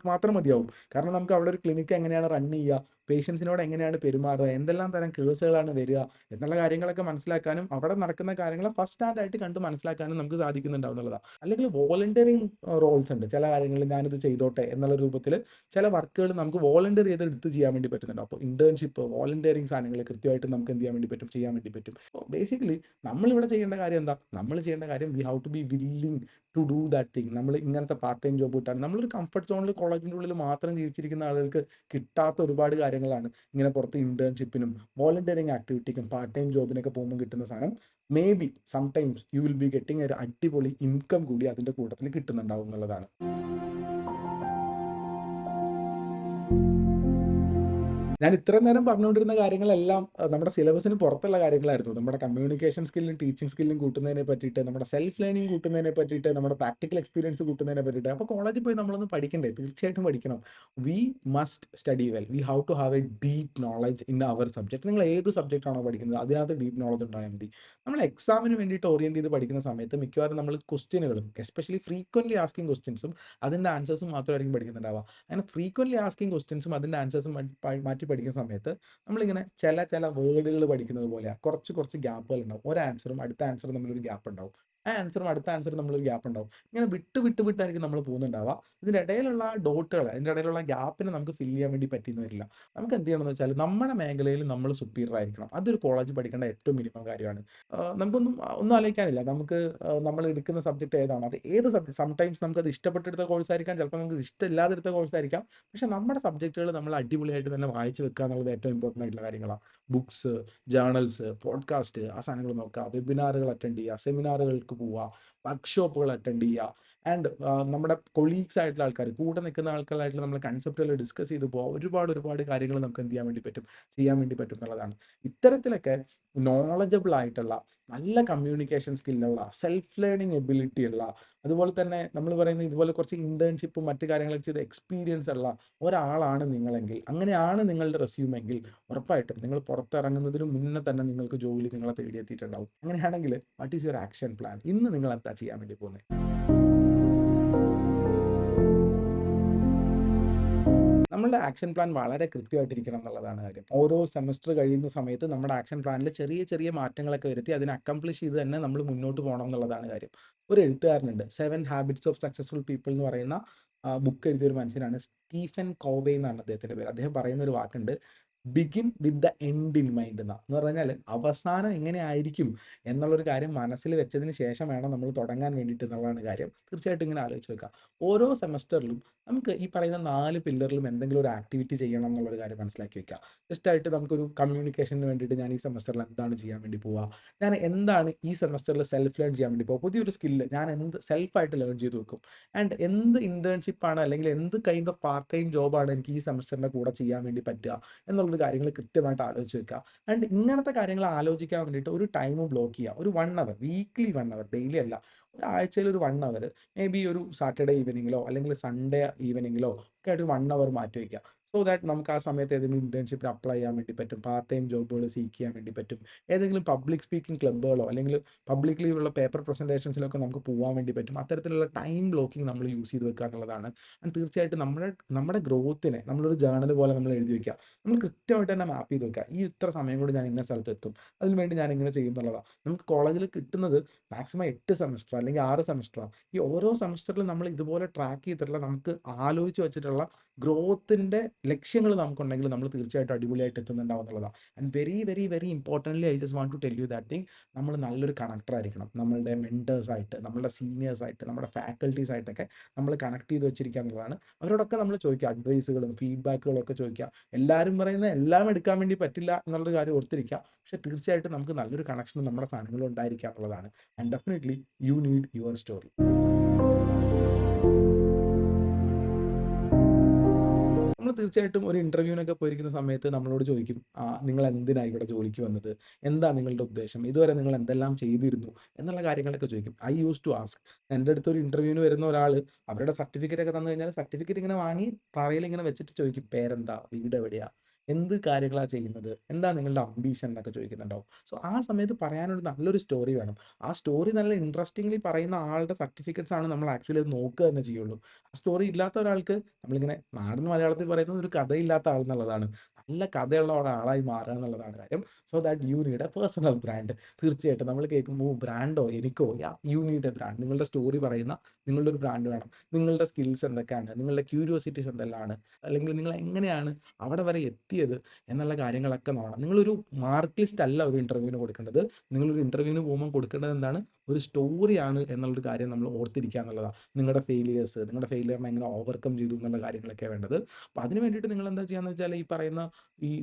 മാത്രം മതിയാവും. കാരണം നമുക്ക് അവിടെ ഒരു ക്ലിനിക്ക് എങ്ങനെയാണ് റൺ ചെയ്യുക, പേഷ്യൻസിനോട് എങ്ങനെയാണ് പെരുമാറുക, എന്തെല്ലാം തരം കേസുകളാണ് വരിക എന്നുള്ള കാര്യങ്ങളൊക്കെ മനസ്സിലാക്കാനും അവിടെ നടക്കുന്ന കാര്യങ്ങൾ ഫസ്റ്റ് ഹാൻഡ് ആയിട്ട് കണ്ട് മനസ്സിലാക്കാനും നമുക്ക് സാധിക്കുന്നുണ്ടാവും എന്നുള്ളതാണ്. അല്ലെങ്കിൽ വോളണ്ടിയറിങ് റോൾസ് ഉണ്ട്. ചില കാര്യങ്ങളിൽ ഞാനിത് ചെയ്തോട്ടെ എന്നുള്ള രൂപത്തിൽ ചില വർക്കുകൾ നമുക്ക് വോളണ്ടിയർ ചെയ്ത് എടുത്ത് ചെയ്യാൻ വേണ്ടി പറ്റുന്നുണ്ട്. അപ്പോൾ ഇന്റേൺഷിപ്പ്, വോളണ്ടിയറിങ് സാധനങ്ങൾ കൃത്യമായിട്ട് നമുക്ക് എന്ത് ചെയ്യാൻ വേണ്ടി പറ്റും, ചെയ്യാൻ വേണ്ടി പറ്റും. ബേസിക്കലി നമ്മളിവിടെ ചെയ്യേണ്ട കാര്യം എന്താ? നമ്മൾ ചെയ്യേണ്ട കാര്യം we have to be willing to do that thing. നമ്മൾ ഇങ്ങനത്തെ പാർട്ട് ടൈം ജോബ് കിട്ടാൻ നമ്മളൊരു കംഫർട്ട് സോണിൽ കോളേജിൻ്റെ ഉള്ളിൽ മാത്രം ജീവിച്ചിരിക്കുന്ന ആളുകൾക്ക് കിട്ടാത്ത ഒരുപാട് കാര്യങ്ങളാണ് ഇങ്ങനെ പുറത്ത് ഇന്റേൺഷിപ്പിനും വോളണ്ടിയറിങ് ആക്ടിവിറ്റിക്കും പാർട്ട് ടൈം ജോബിനൊക്കെ പോകുമ്പോൾ കിട്ടുന്ന സാധനം. May be sometimes you will be getting ഒരു അടിപൊളി ഇൻകം കൂടി അതിൻ്റെ കൂട്ടത്തിൽ കിട്ടുന്നുണ്ടാവും എന്നുള്ളതാണ്. ഞാൻ ഇത്രയും നേരം പറഞ്ഞുകൊണ്ടിരുന്ന കാര്യങ്ങളെല്ലാം നമ്മുടെ സിലബസിന് പുറത്തുള്ള കാര്യങ്ങളായിരുന്നു. നമ്മുടെ കമ്മ്യൂണിക്കേഷൻ സ്കില്ലും ടീച്ചിങ് സ്കില്ലും കൂട്ടുന്നതിനെ പറ്റിയിട്ട്, നമ്മുടെ സെൽഫ് ലേണിംഗ് കൂട്ടുന്നതിനെ പറ്റിയിട്ട്, നമ്മുടെ പ്രാക്ടിക്കൽ എക്സ്പീരിയൻസ് കൂട്ടുന്നതിനെ പറ്റിയിട്ട്. അപ്പോൾ കോളേജിൽ പോയി നമ്മളൊന്ന് പഠിക്കണ്ടേ? തീർച്ചയായിട്ടും പഠിക്കണം. We must study well. We have to have a deep knowledge in our subject. നിങ്ങൾ ഏത് സബ്ജക്റ്റ് ആണോ പഠിക്കുന്നത് അതിനകത്ത് ഡീപ്പ് നോളജ് ഉണ്ടായാൽ മതി. നമ്മൾ എക്സാമിന് വേണ്ടിയിട്ട് ഓറിയന്റ് ചെയ്ത് പഠിക്കുന്ന സമയത്ത് മിക്കവാറും നമ്മൾ ക്വസ്റ്റ്യനുകളും എസ്പെഷ്യലി ഫ്രീക്വന്റ്ലി ആസ്കിങ് ക്വസ്റ്റ്യൻസും അതിൻ്റെ ആൻസേഴ്സും മാത്രമായിരിക്കും പഠിക്കുന്നുണ്ടാവുക. അങ്ങനെ ഫ്രീക്വന്റ്ലി ആസ്കിങ് ക്വസ്റ്റ്യൻസും അതിൻ്റെ ആൻസേഴ്സും മാറ്റി പഠിക്കുന്ന സമയത്ത് നമ്മളിങ്ങനെ ചില വേർഡുകൾ പഠിക്കുന്നത് പോലെയാണ്. കുറച്ച് ഗ്യാപ്പുകൾ ഉണ്ടാവും. ഒരു ആൻസറും അടുത്ത ആൻസറും തമ്മിലൊരു ഗ്യാപ്പ് ഉണ്ടാവും. ആ ആൻസറും അടുത്ത ആൻസറും തമ്മിലൊരു ഗ്യാപ്പ് ഉണ്ടാവും. ഇങ്ങനെ വിട്ടായിരിക്കും നമ്മൾ പോകുന്നുണ്ടാവുക. ഇതിൻ്റെ ഇടയിലുള്ള ഡോട്ടുകൾ, അതിൻ്റെ ഇടയിലുള്ള ഗ്യാപ്പിനെ നമുക്ക് ഫില്ല് ചെയ്യാൻ വേണ്ടി പറ്റിയെന്ന് വരില്ല. നമുക്ക് എന്ത് ചെയ്യണമെന്ന് വെച്ചാൽ നമ്മുടെ മേഖലയിൽ നമ്മൾ സുപ്പീരിയർ ആയിരിക്കണം. അതൊരു കോളേജിൽ പഠിക്കേണ്ട ഏറ്റവും മിനിമം കാര്യമാണ്. ഒന്നും ആലോചിക്കാനില്ല. നമുക്ക് നമ്മൾ എടുക്കുന്ന സബ്ജക്ട് ഏതാണോ അത് ഏത് സബ്ജക്ട്, സംടൈംസ് നമുക്കത് ഇഷ്ടപ്പെട്ടെടുത്ത കോഴ്സായിരിക്കാം, ചിലപ്പോൾ നമുക്ക് ഇഷ്ടമില്ലാതെടുത്ത കോഴ്സായിരിക്കാം. പക്ഷെ നമ്മുടെ സബ്ജക്റ്റുകൾ നമ്മൾ അടിപൊളിയായിട്ട് തന്നെ വായിച്ച് വെക്കുക എന്നുള്ളത് ഏറ്റവും ഇമ്പോർട്ടൻ്റ് ആയിട്ടുള്ള കാര്യങ്ങളാണ്. ബുക്സ്, ജേർണൽസ്, പോഡ്കാസ്റ്റ് ആ സാധനങ്ങൾ നോക്കുക, വെബിനാറുകൾ അറ്റൻഡ് ചെയ്യുക, സെമിനാറുകൾക്ക് പോവുക, വർക്ക്ഷോപ്പുകൾ അറ്റൻഡ് ചെയ്യുക. ആൻഡ് നമ്മുടെ കൊളീഗ്സ് ആയിട്ടുള്ള ആൾക്കാർ, കൂടെ നിൽക്കുന്ന ആൾക്കാരായിട്ടുള്ള നമ്മൾ കൺസെപ്റ്റുകൾ ഡിസ്കസ് ചെയ്ത് പോവുക. ഒരുപാട് കാര്യങ്ങൾ നമുക്ക് എന്ത് ചെയ്യാൻ വേണ്ടി പറ്റും, ചെയ്യാൻ വേണ്ടി പറ്റും എന്നുള്ളതാണ്. ഇത്തരത്തിലൊക്കെ നോളജബിൾ ആയിട്ടുള്ള, നല്ല കമ്മ്യൂണിക്കേഷൻ സ്കില്ലുള്ള, സെൽഫ് ലേണിംഗ് എബിലിറ്റി ഉള്ള, അതുപോലെ തന്നെ നമ്മൾ പറയുന്ന ഇതുപോലെ കുറച്ച് ഇന്റേൺഷിപ്പും മറ്റു കാര്യങ്ങളൊക്കെ ചെയ്ത് എക്സ്പീരിയൻസ് ഉള്ള ഒരാളാണ് നിങ്ങളെങ്കിൽ, അങ്ങനെയാണ് നിങ്ങളുടെ റെസ്യൂമെങ്കിൽ, ഉറപ്പായിട്ടും നിങ്ങൾ പുറത്തിറങ്ങുന്നതിന് മുന്നേ തന്നെ നിങ്ങൾക്ക് ജോലി നിങ്ങളെ തേടിയെത്തിയിട്ടുണ്ടാവും. അങ്ങനെയാണെങ്കിൽ what is your action plan? ഇന്ന് നിങ്ങൾ എന്താ ചെയ്യാൻ വേണ്ടി പോകുന്നത്? നമ്മളുടെ ആക്ഷൻ പ്ലാൻ വളരെ കൃത്യമായിട്ടിരിക്കണം എന്നുള്ളതാണ് കാര്യം. ഓരോ സെമസ്റ്റർ കഴിയുന്ന സമയത്ത് നമ്മുടെ ആക്ഷൻ പ്ലാനിൽ ചെറിയ മാറ്റങ്ങളൊക്കെ വരുത്തി അതിനെ അക്കംപ്ലിഷ് ചെയ്ത് തന്നെ നമ്മൾ മുന്നോട്ട് പോകണം എന്നുള്ളതാണ് കാര്യം. ഒരു എഴുത്തുകാരനുണ്ട്, 7 ഹാബിറ്റ്സ് ഓഫ് സക്സസ്ഫുൾ പീപ്പിൾ എന്ന് പറയുന്ന ബുക്ക് എഴുതിയ ഒരു മനുഷ്യനാണ്. സ്റ്റീഫൻ കോവേ എന്നാണ് അദ്ദേഹത്തിന്റെ പേര്. അദ്ദേഹം പറയുന്ന ഒരു വാക്കുണ്ട്, begin with the end in mind എന്ന് പറഞ്ഞാൽ അവസാനം എങ്ങനെ ആയിരിക്കും എന്നുള്ളൊരു കാര്യം മനസ്സിൽ വെച്ചതിന് ശേഷം വേണം നമ്മൾ തുടങ്ങാൻ വേണ്ടിയിട്ട് എന്നുള്ളതാണ് കാര്യം. തീർച്ചയായിട്ടും ഇങ്ങനെ ആലോചിച്ച് വെക്കുക. ഓരോ സെമസ്റ്ററിലും നമുക്ക് ഈ പറയുന്ന 4 പില്ലറിലും എന്തെങ്കിലും ഒരു ആക്ടിവിറ്റി ചെയ്യണം എന്നുള്ളൊരു കാര്യം മനസ്സിലാക്കി വെക്കുക. ജസ്റ്റ് ആയിട്ട് നമുക്കൊരു കമ്മ്യൂണിക്കേഷന് വേണ്ടിയിട്ട് ഞാൻ ഈ സെമസ്റ്ററിൽ എന്താണ് ചെയ്യാൻ വേണ്ടി പോവുക, ഞാൻ എന്താണ് ഈ സെമസ്റ്ററിൽ സെൽഫ് ലേൺ ചെയ്യാൻ വേണ്ടി പോകുക, പുതിയൊരു സ്കില്ല് ഞാൻ എന്ത് സെൽഫായിട്ട് ലേൺ ചെയ്ത് വെക്കും, ആൻഡ് എന്ത് ഇന്റേൺഷിപ്പാണ് അല്ലെങ്കിൽ എന്ത് കൈൻഡ് ഓഫ് പാർട്ട് ടൈം ജോബാണ് എനിക്ക് ഈ സെമസ്റ്ററിൻ്റെ കൂടെ ചെയ്യാൻ വേണ്ടി പറ്റുക എന്നുള്ളൊരു കാര്യങ്ങൾ കൃത്യമായിട്ട് ആലോചിച്ച് വെക്കുക. ആൻഡ് ഇങ്ങനത്തെ കാര്യങ്ങൾ ആലോചിക്കാൻ വേണ്ടിയിട്ട് ഒരു ടൈം ബ്ലോക്ക് ചെയ്യുക. ഒരു 1 അവർ, വീക്ക്ലി 1 അവർ, ഡെയിലി അല്ല, ഒരാഴ്ചയിൽ ഒരു 1 അവർ, മേ ബി ഒരു സാറ്റർഡേ ഈവനിങ്ങിലോ അല്ലെങ്കിൽ സൺഡേ ഈവനിങ്ങിലോ ഒക്കെ ആയിട്ട് 1 അവർ മാറ്റി വയ്ക്കുക. സോ ദാറ്റ് നമുക്ക് ആ സമയത്ത് ഏതെങ്കിലും ഇന്റേൺഷിപ്പിന് അപ്ലൈ ചെയ്യാൻ വേണ്ടി പറ്റും. പാർട്ട് ടൈം ജോബുകൾ സീക്ക് ചെയ്യാൻ വേണ്ടി പറ്റും. ഏതെങ്കിലും പബ്ലിക് സ്പീക്കിംഗ് ക്ലബ്ബുകളോ അല്ലെങ്കിൽ പബ്ലിക്ലി ഉള്ള പേപ്പർ പ്രസന്റേഷൻസിലൊക്കെ നമുക്ക് പോകാൻ വേണ്ടി പറ്റും. അത്തരത്തിലുള്ള ടൈം ബ്ലോക്കിംഗ് നമ്മൾ യൂസ് ചെയ്ത് വെക്കുക എന്നുള്ളതാണ്. ആൻഡ് തീർച്ചയായിട്ടും നമ്മുടെ ഗ്രോത്തിനെ നമ്മളൊരു ജേർണൽ പോലെ നമ്മൾ എഴുതി വെക്കുക. നമ്മൾ കൃത്യമായിട്ട് തന്നെ മാപ്പ് ചെയ്ത് വെക്കുക. ഈ ഇത്ര സമയം കൊണ്ട് ഞാൻ ഇന്ന സ്ഥലത്ത് എത്തും. അതിനുവേണ്ടി ഞാൻ ഇങ്ങനെ ചെയ്യും എന്നുള്ളതാണ്. നമുക്ക് കോളേജിൽ കിട്ടുന്നത് മാക്സിമം 8 സെമസ്റ്റർ അല്ലെങ്കിൽ 6 സെമസ്റ്ററാണ്. ഈ ഓരോ സെമസ്റ്ററിലും നമ്മൾ ഇതുപോലെ ട്രാക്ക് ചെയ്തിട്ടുള്ള നമുക്ക് ആലോചിച്ച് വെച്ചിട്ടുള്ള ഗ്രോത്തിൻ്റെ ലക്ഷ്യങ്ങൾ നമുക്കുണ്ടെങ്കിൽ നമ്മൾ തീർച്ചയായിട്ടും അടിപൊളിയായിട്ട് എത്തുന്നുണ്ടാവും എന്നുള്ളതാണ്. And very very very importantly I just want to tell you that thing, നമ്മൾ നല്ലൊരു കണക്ടർ ആയിരിക്കണം. നമ്മളുടെ മെൻറ്റേഴ്സായിട്ട്, നമ്മളുടെ സീനിയേഴ്സായിട്ട്, നമ്മുടെ ഫാക്കൽറ്റീസ് ആയിട്ടൊക്കെ നമ്മൾ കണക്ട് ചെയ്ത് വെച്ചിരിക്കുക എന്നുള്ളതാണ്. അവരോടൊക്കെ നമ്മൾ ചോദിക്കുക, അഡ്വൈസുകളും ഫീഡ്ബാക്കുകളും ഒക്കെ ചോദിക്കുക. എല്ലാവരും പറയുന്ന എല്ലാം എടുക്കാൻ വേണ്ടി പറ്റില്ല എന്നുള്ളൊരു കാര്യം ഓർത്തിരിക്കുക. പക്ഷേ തീർച്ചയായിട്ടും നമുക്ക് നല്ലൊരു കണക്ഷനും നമ്മുടെ സാധനങ്ങളും ഉണ്ടായിരിക്കുക എന്നുള്ളതാണ്. And definitely you need your story. നമ്മൾ തീർച്ചയായിട്ടും ഒരു ഇന്റർവ്യൂവിനൊക്കെ പോയിരിക്കുന്ന സമയത്ത് നമ്മളോട് ചോദിക്കും, നിങ്ങൾ എന്തിനാണ് ഇവിടെ ജോലിക്ക് വന്നത്, എന്താ നിങ്ങളുടെ ഉദ്ദേശം, ഇതുവരെ നിങ്ങൾ എന്തെല്ലാം ചെയ്തിരുന്നു എന്നുള്ള കാര്യങ്ങളൊക്കെ ചോദിക്കും. I use to ask. എൻ്റെ അടുത്ത് ഒരു ഇന്റർവ്യൂവിന് വരുന്ന ഒരാൾ അവരുടെ സർട്ടിഫിക്കറ്റ് ഒക്കെ തന്നു കഴിഞ്ഞാൽ സർട്ടിഫിക്കറ്റ് ഇങ്ങനെ വാങ്ങി തറയിൽ ഇങ്ങനെ വെച്ചിട്ട് ചോദിക്കും, പേരെന്താ, വീട് എവിടെയാ, എന്ത് കാര്യങ്ങളാണ് ചെയ്യുന്നത്, എന്താ നിങ്ങളുടെ അംബീഷൻ എന്നൊക്കെ ചോദിക്കുന്നുണ്ടാവും. സോ ആ സമയത്ത് പറയാനൊരു നല്ലൊരു സ്റ്റോറി വേണം. ആ സ്റ്റോറി നല്ല ഇൻട്രസ്റ്റിംഗ്ലി പറയുന്ന ആളുടെ സർട്ടിഫിക്കറ്റ്സ് ആണ് നമ്മൾ ആക്ച്വലി അത് നോക്കുക തന്നെ ചെയ്യുള്ളൂ. ആ സ്റ്റോറി ഇല്ലാത്ത ഒരാൾക്ക്, നമ്മളിങ്ങനെ നാടൻ മലയാളത്തിൽ പറയുന്നത് ഒരു കഥയില്ലാത്ത ആൾ എന്നുള്ളതാണ്. നല്ല കഥയുള്ള ഒരാളായി മാറുക എന്നുള്ളതാണ് കാര്യം. So that you need A personal brand. തീർച്ചയായിട്ടും നമ്മൾ കേൾക്കുമ്പോൾ ബ്രാൻഡോ എനിക്കോ, യു നീഡ് എ ബ്രാൻഡ്. നിങ്ങളുടെ സ്റ്റോറി പറയുന്ന നിങ്ങളുടെ ഒരു ബ്രാൻഡ് വേണം. നിങ്ങളുടെ സ്കിൽസ് എന്തൊക്കെയാണ്, നിങ്ങളുടെ ക്യൂരിയോസിറ്റീസ് എന്തെല്ലാമാണ്, അല്ലെങ്കിൽ നിങ്ങൾ എങ്ങനെയാണ് അവിടെ വരെ എത്തിയത് എന്നുള്ള കാര്യങ്ങളൊക്കെ നോക്കണം. നിങ്ങളൊരു മാർക്ക് ലിസ്റ്റ് അല്ല ഒരു ഇന്റർവ്യൂവിന് കൊടുക്കേണ്ടത്. നിങ്ങളൊരു ഇന്റർവ്യൂവിന് പോകുമ്പോൾ കൊടുക്കേണ്ടത് എന്താണ്, ഒരു സ്റ്റോറിയാണ് എന്നുള്ളൊരു കാര്യം നമ്മൾ ഓർത്തിരിക്കുക എന്നുള്ളതാണ്. നിങ്ങളുടെ ഫെയിലിയേഴ്സ്, നിങ്ങളുടെ ഫെയിലിയറിനെ എങ്ങനെ ഓവർകം ചെയ്തു എന്നുള്ള കാര്യങ്ങളൊക്കെ വേണ്ടത്. അപ്പോൾ അതിന് വേണ്ടിയിട്ട് നിങ്ങൾ എന്താ ചെയ്യാന്ന് വെച്ചാൽ, ഈ പറയുന്ന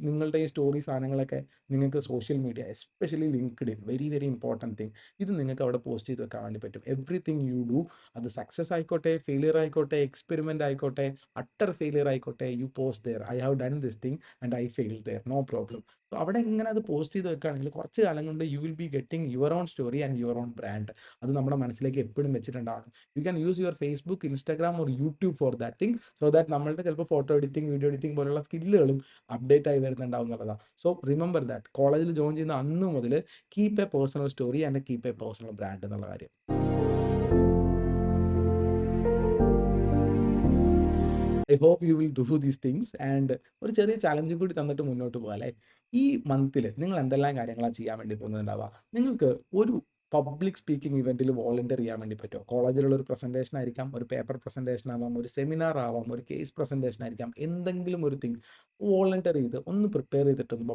നിങ്ങളുടെ ഈ സ്റ്റോറി സാധനങ്ങളൊക്കെ നിങ്ങൾക്ക് social media, especially LinkedIn, very very important thing, ഇത് നിങ്ങൾക്ക് അവിടെ പോസ്റ്റ് ചെയ്ത് വെക്കാൻ വേണ്ടി പറ്റും. എവറിത്തിങ് യു ഡു, അത് സക്സസ് ആയിക്കോട്ടെ, ഫെയിലിയർ ആയിക്കോട്ടെ, എക്സ്പെരിമെൻ്റ് ആയിക്കോട്ടെ, അട്ടർ ഫെയിലിയർ ആയിക്കോട്ടെ, you post there, I have done this thing and I fail there, no problem. So അവിടെ ഇങ്ങനെ അത് പോസ്റ്റ് ചെയ്ത് വെക്കുകയാണെങ്കിൽ കുറച്ച് കാലം കൊണ്ട് you will be getting your own story and your own brand. അത് നമ്മുടെ മനസ്സിലേക്ക് എപ്പോഴും വെച്ചിട്ടുണ്ടാവണം. You can use your Facebook, Instagram or YouTube for that thing. So that നമ്മളുടെ ചിലപ്പോൾ ഫോട്ടോ എഡിറ്റിംഗ്, വീഡിയോ എഡിറ്റിംഗ് പോലുള്ള സ്കില്ലുകളും അപ്ഡേറ്റ് ആയി വരുന്നുണ്ടാവും എന്നുള്ളതാണ്. സോ റിമെമ്പർ ദാറ്റ്, കോളേജിൽ ജോയിൻ ചെയ്യുന്ന അന്ന് മുതൽ keep a personal story and keep a personal brand എന്നുള്ള കാര്യം. I hope you will do these things. And ഒരു ചെറിയ ചലഞ്ചും കൂടി തന്നിട്ട് മുന്നോട്ട് പോകാം അല്ലേ. ഈ മന്തിൽ നിങ്ങൾ എന്തെല്ലാം കാര്യങ്ങളാണ് ചെയ്യാൻ വേണ്ടി പോകുന്നുണ്ടാവുക. നിങ്ങൾക്ക് ഒരു പബ്ലിക് സ്പീക്കിംഗ് ഇവന്റിൽ വോളണ്ടിയർ ചെയ്യാൻ വേണ്ടി പറ്റുമോ? കോളേജിലുള്ള ഒരു പ്രസന്റേഷൻ ആയിരിക്കാം, ഒരു പേപ്പർ പ്രസന്റേഷൻ ആവാം, ഒരു സെമിനാർ ആവാം, ഒരു കേസ് പ്രസന്റേഷൻ ആയിരിക്കാം, എന്തെങ്കിലും ഒരു തിങ് വോളണ്ടിയർ ചെയ്ത് ഒന്ന് പ്രിപ്പയർ ചെയ്തിട്ടൊന്ന്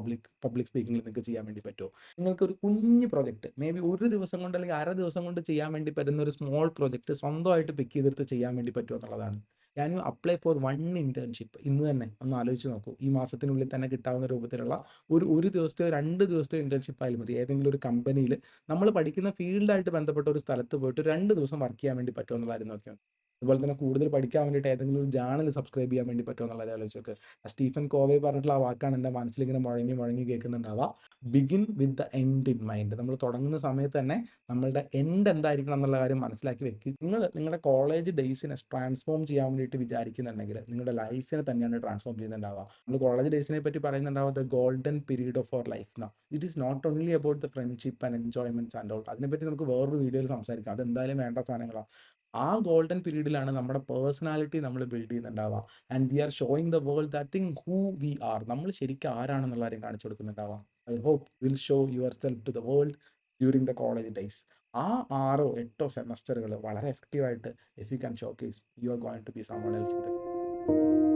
പബ്ലിക് സ്പീക്കിംഗിൽ നിങ്ങൾക്ക് ചെയ്യാൻ വേണ്ടി പറ്റുമോ? നിങ്ങൾക്ക് ഒരു കുഞ്ഞ് പ്രൊജക്ട്, മേ ബി ഒരു ദിവസം കൊണ്ട് അല്ലെങ്കിൽ അര ദിവസം കൊണ്ട് ചെയ്യാൻ വേണ്ടി പറ്റുന്ന ഒരു സ്മോൾ പ്രൊജക്ട് സ്വന്തമായിട്ട് പിക്ക് ചെയ്തെടുത്ത് ചെയ്യാൻ വേണ്ടി പറ്റുമോ എന്നുള്ളതാണ്. Can you apply for one internship? ഇന്ന് തന്നെ ഒന്ന് ആലോചിച്ച് നോക്കൂ. ഈ മാസത്തിനുള്ളിൽ തന്നെ കിട്ടാവുന്ന രൂപത്തിലുള്ള ഒരു ദിവസത്തെയോ 2 ദിവസത്തെയോ ഇന്റേൺഷിപ്പ് ആയാലും മതി. ഏതെങ്കിലും ഒരു കമ്പനിയിൽ നമ്മൾ പഠിക്കുന്ന ഫീൽഡായിട്ട് ബന്ധപ്പെട്ട ഒരു സ്ഥലത്ത് പോയിട്ട് 2 ദിവസം വർക്ക് ചെയ്യാൻ വേണ്ടി പറ്റുമോ എന്നുള്ള കാര്യം നോക്കിയാൽ. അതുപോലെ തന്നെ കൂടുതൽ പഠിക്കാൻ വേണ്ടിയിട്ട് ഏതെങ്കിലും ഒരു ജേണൽ സബ്സ്ക്രൈബ് ചെയ്യാൻ വേണ്ടി പറ്റുമോ എന്നുള്ളത് ആലോചിച്ച് നോക്ക്. സ്റ്റീഫൻ കോവേ പറഞ്ഞിട്ടുള്ള ആ വാക്കാണ് എൻ്റെ മനസ്സിലിങ്ങനെ മുഴങ്ങി മുഴങ്ങി കേൾക്കുന്നുണ്ടാവുക. Begin with the end in mind. നമ്മൾ തുടങ്ങുന്ന സമയത്ത് തന്നെ നമ്മളുടെ എൻഡ് എന്തായിരിക്കണം എന്നുള്ള കാര്യം മനസ്സിലാക്കി വെക്കുക. നിങ്ങളുടെ കോളേജ് ഡേയ്സിനെ ട്രാൻസ്ഫോം ചെയ്യാൻ വേണ്ടിയിട്ട് വിചാരിക്കുന്നുണ്ടെങ്കിൽ നിങ്ങളുടെ ലൈഫിനെ തന്നെയാണ് ട്രാൻസ്ഫോം ചെയ്യുന്നുണ്ടാവുക. നമ്മൾ കോളേജ് ഡേയ്സിനെ പറ്റി പറയുന്നുണ്ടാവുക the golden period of our life എന്നാ. It is not only about the friendship and enjoyments and all. അതിനെപ്പറ്റി നമുക്ക് വേറൊരു വീഡിയോയിൽ സംസാരിക്കാം. അത് എന്തായാലും വേണ്ട സാധനങ്ങളാണ്. ആ ഗോൾഡൻ പീരീഡിലാണ് നമ്മുടെ പേഴ്സണാലിറ്റി നമ്മൾ ബിൽഡ് ചെയ്യുന്നുണ്ടാവുക. And we are showing the world that thing who we are. നമ്മൾ ശരിക്കും ആരാണെന്നുള്ള കാര്യം കാണിച്ചു കൊടുക്കുന്നുണ്ടാവാം. I hope will show yourself to the world during the college days. ആ 6 8 സെമസ്റ്ററുകൾ വളരെ എഫക്റ്റീവായിട്ട് if you can showcase, you are going to be someone in the